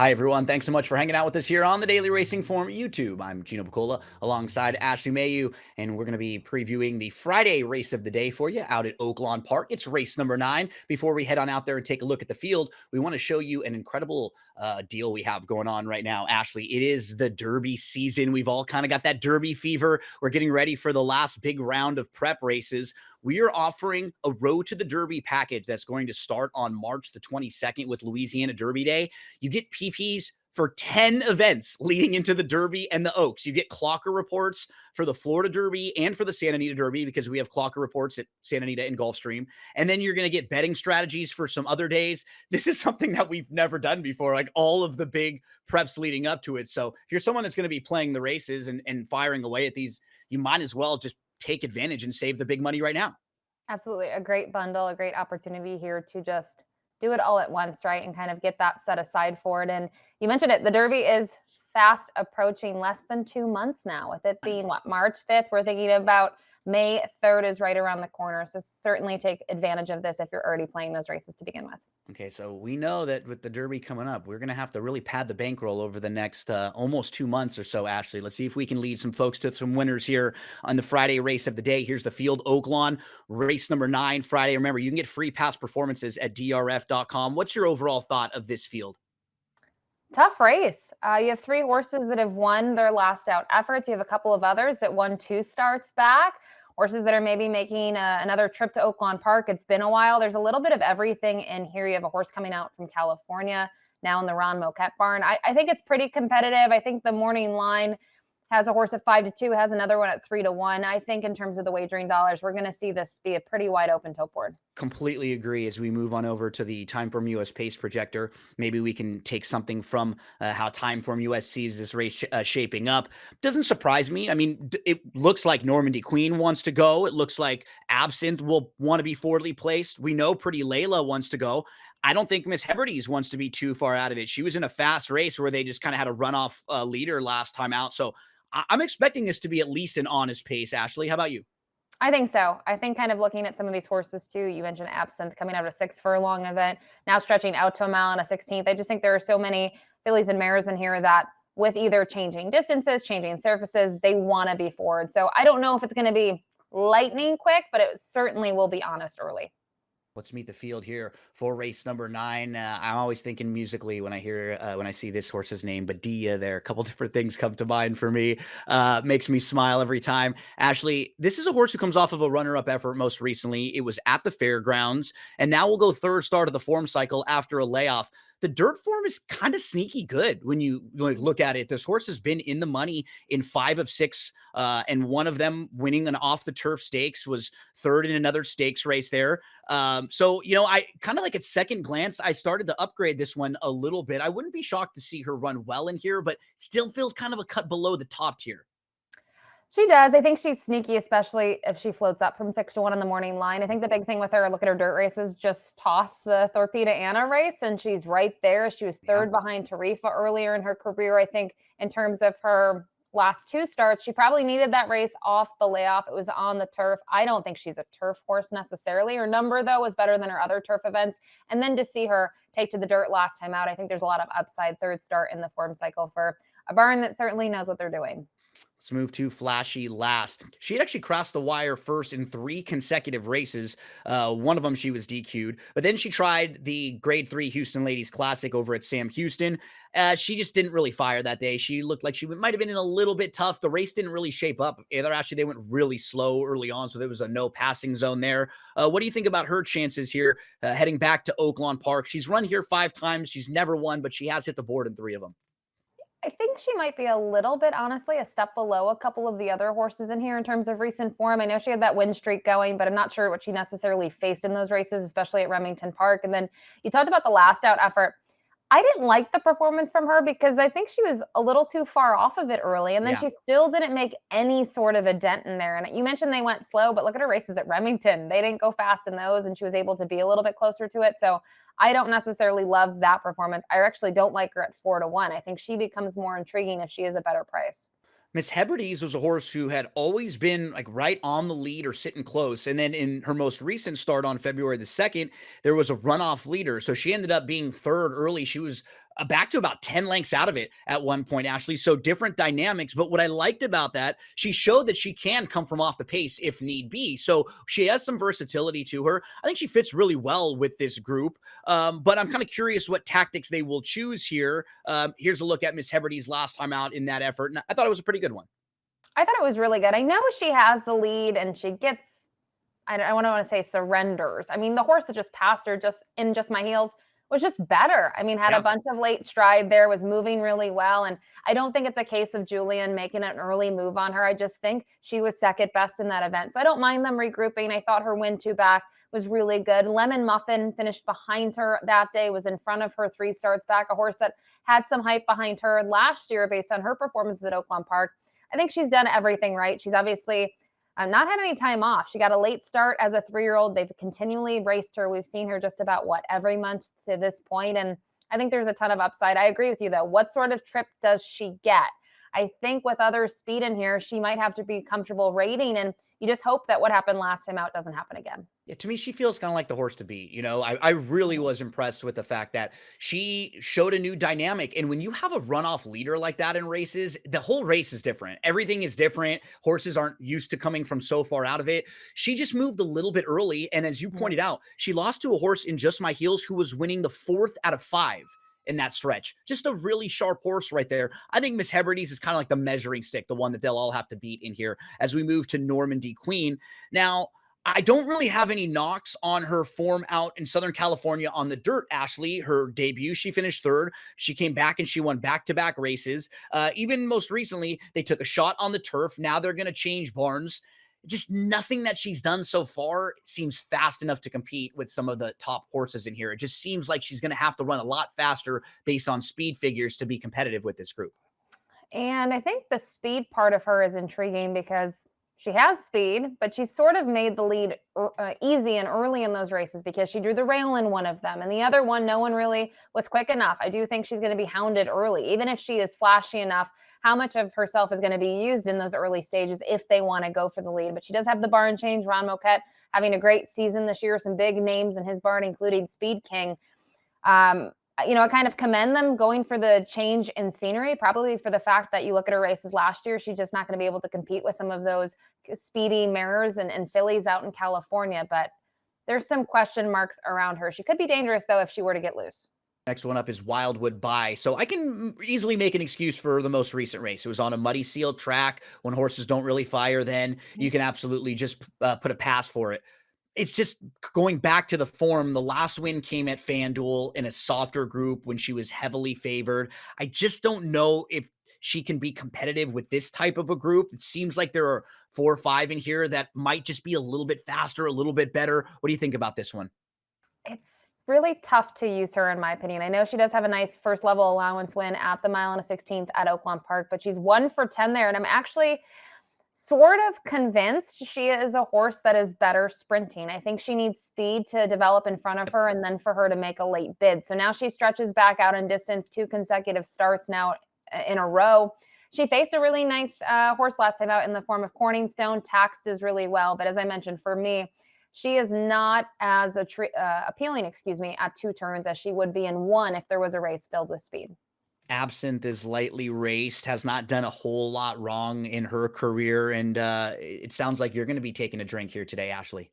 Hi, everyone. Thanks so much for hanging out with us here on the Daily Racing Form YouTube. I'm Gino Buccola alongside Ashley Mailloux, and we're going to be previewing the Friday race of the day for you out at Oaklawn Park. It's race number 9. Before we head on out there and take a look at the field, we want to show you an incredible deal we have going on right now, Ashley. It is the Derby season. We've all kind of got that Derby fever. We're getting ready for the last big round of prep races. We are offering a Road to the Derby package that's going to start on March the 22nd with Louisiana Derby Day. You get PPs for 10 events leading into the Derby and the Oaks. You get clocker reports for the Florida Derby and for the Santa Anita Derby because we have clocker reports at Santa Anita and Gulfstream. And then you're going to get betting strategies for some other days. This is something that we've never done before, like all of the big preps leading up to it. So if you're someone that's going to be playing the races and firing away at these, you might as well just take advantage and save the big money right now. Absolutely. A great bundle, a great opportunity here to just do it all at once, right? And kind of get that set aside for it. And you mentioned it, the Derby is fast approaching, less than 2 months now, with it being what, March 5th. We're thinking about May 3rd is right around the corner. So certainly take advantage of this if you're already playing those races to begin with. Okay, so we know that with the Derby coming up, we're going to have to really pad the bankroll over the next almost 2 months or so, Ashley. Let's see if we can lead some folks to some winners here on the Friday race of the day. Here's the field, Oaklawn, race number 9, Friday. Remember, you can get free past performances at DRF.com. What's your overall thought of this field? Tough race. You have 3 horses that have won their last out efforts. You have a couple of others that won 2 starts back. Horses that are maybe making another trip to Oaklawn Park. It's been a while. There's a little bit of everything in here. You have a horse coming out from California now in the Ron Moquette barn. I think it's pretty competitive. I think the morning line has a horse at 5-2, has another one at 3-1. I think in terms of the wagering dollars, we're going to see this be a pretty wide open tote board. Completely agree. As we move on over to the Timeform US pace projector, maybe we can take something from how Timeform US sees this race shaping up. Doesn't surprise me. I mean, it looks like Normandy Queen wants to go. It looks like Absinthe will want to be forwardly placed. We know Pretty Layla wants to go. I don't think Miss Hebrides wants to be too far out of it. She was in a fast race where they just kind of had a runoff leader last time out. So I'm expecting this to be at least an honest pace. Ashley, how about you? I think so. I think kind of looking at some of these horses too, you mentioned Absinthe coming out of a 6 furlong event, now stretching out to a mile and a 16th. I just think there are so many fillies and mares in here that with either changing distances, changing surfaces, they want to be forward. So I don't know if it's going to be lightning quick, but it certainly will be honest early. Let's meet the field here for race number 9. I'm always thinking musically when I see this horse's name, but Dee Yah there. A couple different things come to mind for me. Makes me smile every time. Ashley, this is a horse who comes off of a runner-up effort most recently. It was at the fairgrounds, and now we'll go third start of the form cycle after a layoff. The dirt form is kind of sneaky good when you look at it. This horse has been in the money in 5 of 6, and one of them winning an off the turf stakes was third in another stakes race there. So, I kind of like at second glance, I started to upgrade this one a little bit. I wouldn't be shocked to see her run well in here, but still feels kind of a cut below the top tier. She does. I think she's sneaky, especially if she floats up from 6-1 in the morning line. I think the big thing with her, look at her dirt races, just toss the Thorpeda Anna race, and she's right there. She was Yeah. third behind Tarifa earlier in her career. I think in terms of her last 2 starts, she probably needed that race off the layoff. It was on the turf. I don't think she's a turf horse necessarily. Her number, though, was better than her other turf events. And then to see her take to the dirt last time out, I think there's a lot of upside third start in the form cycle for a barn that certainly knows what they're doing. Let's move to Flashy Last. She had actually crossed the wire first in 3 consecutive races. One of them she was DQ'd, but then she tried the Grade 3 Houston Ladies Classic over at Sam Houston. She just didn't really fire that day. She looked like she might have been in a little bit tough. The race didn't really shape up either. Actually, they went really slow early on, so there was a no passing zone there. What do you think about her chances here heading back to Oaklawn Park? She's run here 5 times. She's never won, but she has hit the board in 3 of them. I think she might be a little bit, honestly, a step below a couple of the other horses in here in terms of recent form. I know she had that win streak going, but I'm not sure what she necessarily faced in those races, especially at Remington Park. And then you talked about the last out effort. I didn't like the performance from her because I think she was a little too far off of it early. And then Yeah. she still didn't make any sort of a dent in there. And you mentioned they went slow, but look at her races at Remington. They didn't go fast in those, and she was able to be a little bit closer to it. So I don't necessarily love that performance. I actually don't like her at 4-1. I think she becomes more intriguing if she is a better price. Miss Hebrides was a horse who had always been like right on the lead or sitting close. And then in her most recent start on February the 2nd, there was a runoff leader. So she ended up being third early. She was back to about 10 lengths out of it at one point, Ashley. So different dynamics. But what I liked about that, she showed that she can come from off the pace if need be. So she has some versatility to her. I think she fits really well with this group. But I'm kind of curious what tactics they will choose here. Here's a look at Miss Hebrides last time out in that effort. And I thought it was a pretty good one. I thought it was really good. I know she has the lead and she gets, I don't want to say surrenders. I mean, the horse that just passed her just my heels was just better. I mean, had a bunch of late stride there, was moving really well. And I don't think it's a case of Julian making an early move on her. I just think she was second best in that event. So I don't mind them regrouping. I thought her win two back was really good. Lemon Muffin finished behind her that day, was in front of her 3 starts back, a horse that had some hype behind her last year based on her performances at Oaklawn Park. I think she's done everything right. She's obviously not had any time off. She got a late start as a 3-year-old. They've continually raced her. We've seen her just about every month to this point. And I think there's a ton of upside. I agree with you though. What sort of trip does she get? I think with other speed in here, she might have to be comfortable rating, and you just hope that what happened last time out doesn't happen again. Yeah, to me, she feels kind of like the horse to beat. I really was impressed with the fact that she showed a new dynamic. And when you have a runoff leader like that in races, the whole race is different. Everything is different. Horses aren't used to coming from so far out of it. She just moved a little bit early. And as you pointed out, she lost to a horse in Just My Heels who was winning the 4th out of 5 in that stretch. Just a really sharp horse right there. I think Miss Hebrides is kind of like the measuring stick, the one that they'll all have to beat in here as we move to Normandy Queen. Now, I don't really have any knocks on her form out in Southern California on the dirt, Ashley. Her debut, she finished 3rd. She came back and she won back-to-back races. Even most recently, they took a shot on the turf. Now they're going to change barns. Just nothing that she's done so far seems fast enough to compete with some of the top horses in here. It just seems like she's going to have to run a lot faster based on speed figures to be competitive with this group. And I think the speed part of her is intriguing because she has speed, but she sort of made the lead easy and early in those races because she drew the rail in one of them. And the other one, no one really was quick enough. I do think she's going to be hounded early, even if she is flashy enough. How much of herself is going to be used in those early stages if they want to go for the lead? But she does have the barn change. Ron Moquette having a great season this year, some big names in his barn, including Speed King. I kind of commend them going for the change in scenery, probably for the fact that you look at her races last year, she's just not going to be able to compete with some of those speedy mares and fillies out in California. But there's some question marks around her. She could be dangerous, though, if she were to get loose. Next one up is Wildwood Bye. So I can easily make an excuse for the most recent race. It was on a muddy sealed track. When horses don't really fire, then you can absolutely just put a pass for it. It's just going back to the form. The last win came at FanDuel in a softer group when she was heavily favored. I just don't know if she can be competitive with this type of a group. It seems like there are 4 or 5 in here that might just be a little bit faster, a little bit better. What do you think about this one? It's really tough to use her, in my opinion. I know she does have a nice first level allowance win at the mile and a 16th at Oaklawn Park, but she's 1 for 10 there. And I'm actually sort of convinced she is a horse that is better sprinting. I think she needs speed to develop in front of her and then for her to make a late bid. So now she stretches back out in distance, 2 consecutive starts now in a row. She faced a really nice horse last time out in the form of Corningstone. Taxed is really well. But as I mentioned, for me, she is not as appealing, at 2 turns as she would be in 1 if there was a race filled with speed. Absinthe is lightly raced, has not done a whole lot wrong in her career. And it sounds like you're going to be taking a drink here today, Ashley.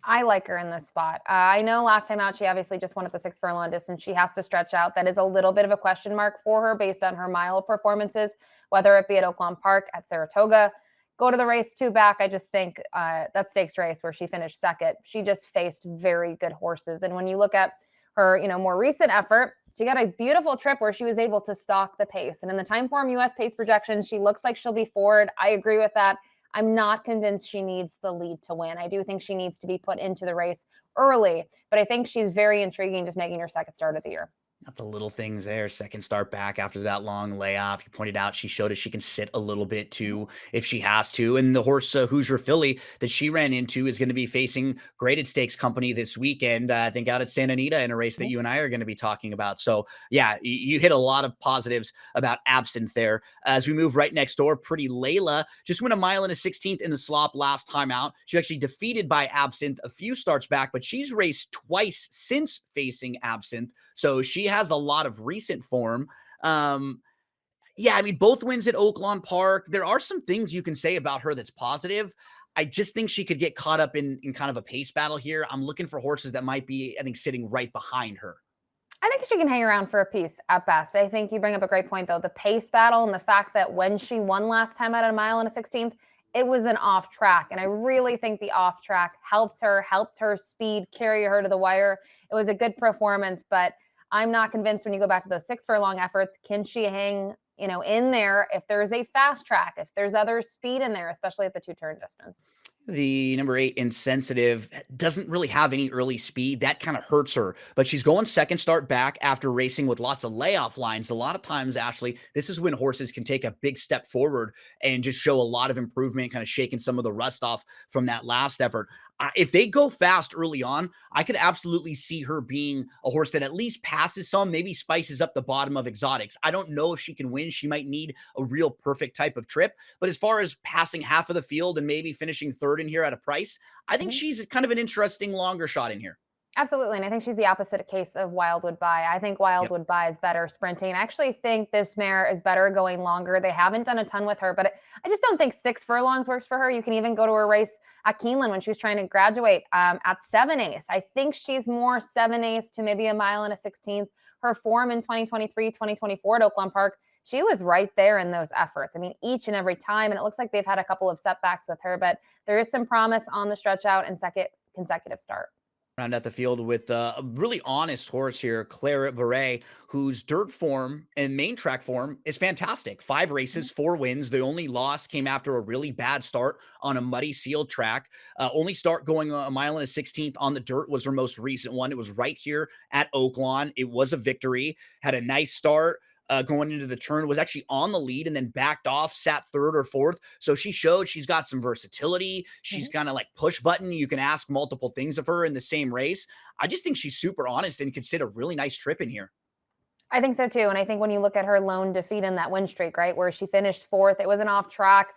I like her in this spot. I know last time out, she obviously just won at the 6 furlong distance. She has to stretch out. That is a little bit of a question mark for her based on her mile performances, whether it be at Oaklawn Park, at Saratoga. Go to the race 2 back. I just think that stakes race where she finished second, she just faced very good horses. And when you look at her, more recent effort, she got a beautiful trip where she was able to stalk the pace. And in the Timeform US pace projection, she looks like she'll be forward. I agree with that. I'm not convinced she needs the lead to win. I do think she needs to be put into the race early, but I think she's very intriguing just making her second start of the year. Not the little things there. Second start back after that long layoff. You pointed out she showed us she can sit a little bit too if she has to. And the horse Hoosier Filly that she ran into is going to be facing graded stakes company this weekend. I think out at Santa Anita in a race that you and I are going to be talking about. So yeah, you hit a lot of positives about Absinthe there. As we move right next door, Pretty Layla just went a mile and a 16th in the slop last time out. She actually defeated by Absinthe a few starts back, but she's raced twice since facing Absinthe. So she has a lot of recent form. Um, yeah, I mean, both wins at Oaklawn Park. There are some things you can say about her that's positive. I just think she could get caught up in kind of a pace battle here. I'm looking for horses that might be, I think, sitting right behind her. I think she can hang around for a piece at best. I think you bring up a great point, though. The pace battle and the fact that when she won last time at a mile and a 16th, it was an off track. And I really think the off track helped her speed carry her to the wire. It was a good performance, but I'm not convinced when you go back to those 6 furlong efforts. Can she hang, in there if there's a fast track, if there's other speed in there, especially at the 2-turn distance? The number 8, Insensitive, doesn't really have any early speed. That kind of hurts her, but she's going second start back after racing with lots of layoff lines. A lot of times, Ashley, this is when horses can take a big step forward and just show a lot of improvement, kind of shaking some of the rust off from that last effort. If they go fast early on, I could absolutely see her being a horse that at least passes some, maybe spices up the bottom of exotics. I don't know if she can win. She might need a real perfect type of trip. But as far as passing half of the field and maybe finishing third in here at a price, I think Mhm. she's kind of an interesting longer shot in here. Absolutely, and I think she's the opposite case of Wildwood Bye. I think Yep. Wildwood Bye is better sprinting. I actually think this mare is better going longer. They haven't done a ton with her, but I just don't think 6 furlongs works for her. You can even go to a race at Keeneland when she was trying to graduate at 7/8. I think she's more 7/8 to maybe a mile and a 16th. Her form in 2023, 2024 at Oaklawn Park, she was right there in those efforts. I mean, each and every time, and it looks like they've had a couple of setbacks with her, but there is some promise on the stretch out and second consecutive start. Round out the field with a really honest horse here, Claret Beret, whose dirt form and main track form is fantastic. 5 races, 4 wins. The only loss came after a really bad start on a muddy sealed track. Only start going a mile and a 16th on the dirt was her most recent one. It was right here at Oaklawn. It was a victory. Had a nice start. Going into the turn, was actually on the lead and then backed off, sat third or fourth. So she showed she's got some versatility. She's kind of like push button. You can ask multiple things of her in the same race. I just think she's super honest and could sit a really nice trip in here. I think so too. And I think when you look at her lone defeat in that win streak, right, where she finished fourth, it was an off track.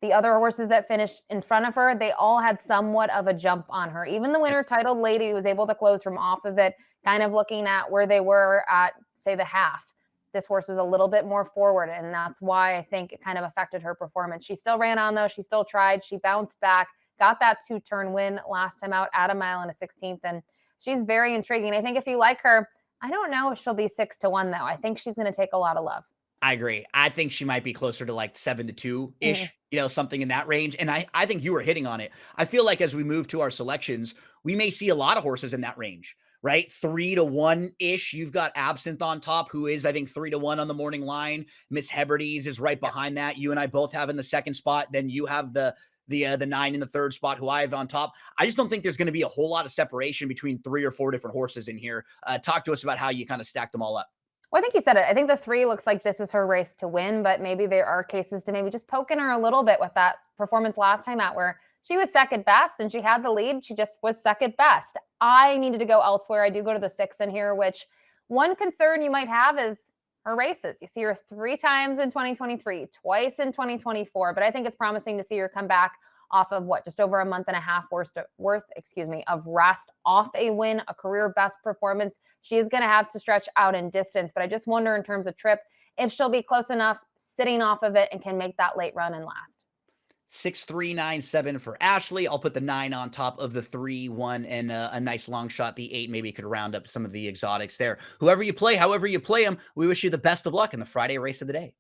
The other horses that finished in front of her, they all had somewhat of a jump on her. Even the winner titled Lady was able to close from off of it, kind of looking at where they were at, say, the half. This horse was a little bit more forward, and that's why I think it kind of affected her performance. She still ran on, though. She still tried. She bounced back, got that 2-turn win last time out at a mile and a 16th, and she's very intriguing. I think if you like her, I don't know if she'll be 6-1, though. I think she's going to take a lot of love. I agree. I think she might be closer to like 7-2 Mhm. ish, something in that range. And I think you were hitting on it. I feel like as we move to our selections, we may see a lot of horses in that range, right? 3-1 ish. You've got Absinthe on top, who is, I think, 3-1 on the morning line. Miss Hebrides is right behind that. You and I both have in the second spot. Then you have the 9 in the third spot, who I have on top. I just don't think there's going to be a whole lot of separation between 3 or 4 different horses in here. Talk to us about how you kind of stack them all up. Well, I think you said it. I think the 3 looks like this is her race to win, but maybe there are cases to maybe just poking her a little bit with that performance last time out where she was second best and she had the lead. She just was second best. I needed to go elsewhere. I do go to the 6 in here, which one concern you might have is her races. You see her 3 times in 2023, twice in 2024, but I think it's promising to see her come back off of what, just over a month and a half of rest, off a win, a career best performance. She is going to have to stretch out in distance, but I just wonder in terms of trip if she'll be close enough sitting off of it and can make that late run and last. 6-3-9-7 for Ashley. I'll put the 9 on top of the 3-1 and a nice long shot. The 8 maybe could round up some of the exotics there. Whoever you play, however you play them, we wish you the best of luck in the Friday race of the day.